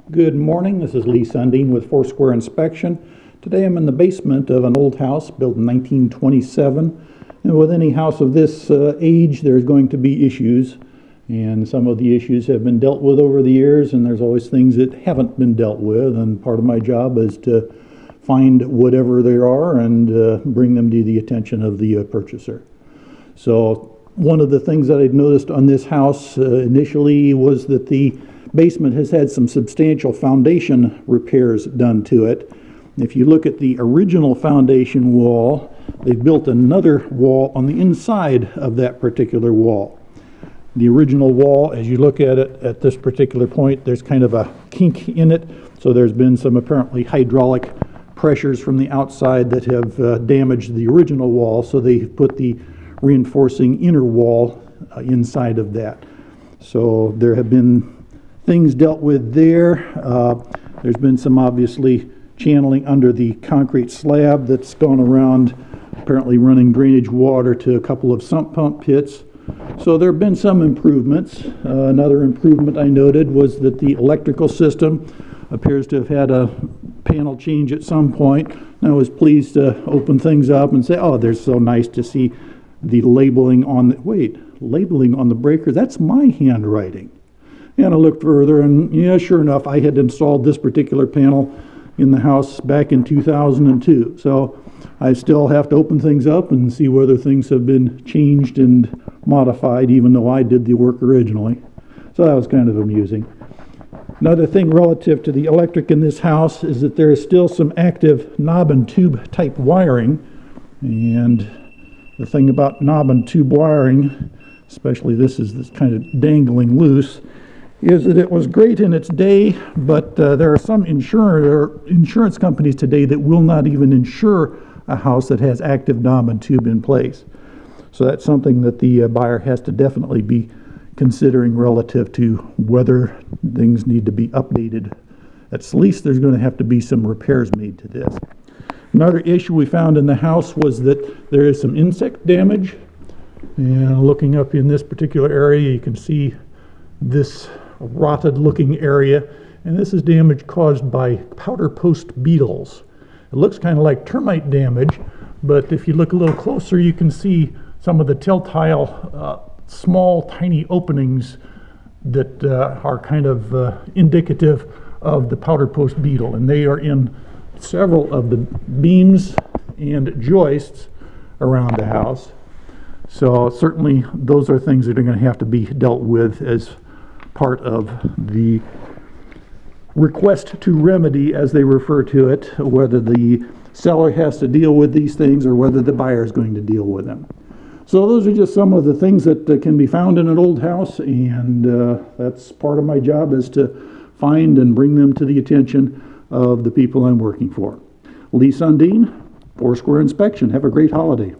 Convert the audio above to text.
Good morning, this is Lee Sundin with Foursquare Inspection. Today I'm in the basement of an old house built in 1927. And with any house of this age, there's going to be issues. And some of the issues have been dealt with over the years, and there's always things that haven't been dealt with. And part of my job is to find whatever there are and bring them to the attention of the purchaser. So one of the things that I'd noticed on this house initially was that the basement has had some substantial foundation repairs done to it. If you look at the original foundation wall, they've built another wall on the inside of that particular wall. The original wall, as you look at it at this particular point, there's kind of a kink in it, so there's been some apparently hydraulic pressures from the outside that have damaged the original wall, so they put the reinforcing inner wall inside of that. So there have been things dealt with there. There's been some obviously channeling under the concrete slab that's gone around, apparently running drainage water to a couple of sump pump pits. So there have been some improvements. Another improvement I noted was that the electrical system appears to have had a panel change at some point. And I was pleased to open things up and say, oh, they're so nice to see the labeling on the, labeling on the breaker, that's my handwriting. And I looked further, and yeah, sure enough, I had installed this particular panel in the house back in 2002. So I still have to open things up and see whether things have been changed and modified, even though I did the work originally. So that was kind of amusing. Another thing relative to the electric in this house is that there is still some active knob and tube type wiring. And the thing about knob and tube wiring, especially this kind of dangling loose, is that it was great in its day, but there are some insurance companies today that will not even insure a house that has active knob and tube in place. So that's something that the buyer has to definitely be considering relative to whether things need to be updated. At least there's going to have to be some repairs made to this. Another issue we found in the house was that there is some insect damage. And looking up in this particular area, you can see this rotted looking area, and this is damage caused by powder post beetles. It looks kind of like termite damage, but if you look a little closer, you can see some of the telltale small tiny openings that are kind of indicative of the powder post beetle, and they are in several of the beams and joists around the house. So certainly those are things that are going to have to be dealt with as part of the request to remedy, as they refer to it, whether the seller has to deal with these things or whether the buyer is going to deal with them. So those are just some of the things that can be found in an old house, and that's part of my job, is to find and bring them to the attention of the people I'm working for. Lee Sundin, Foursquare Inspection. Have a great holiday.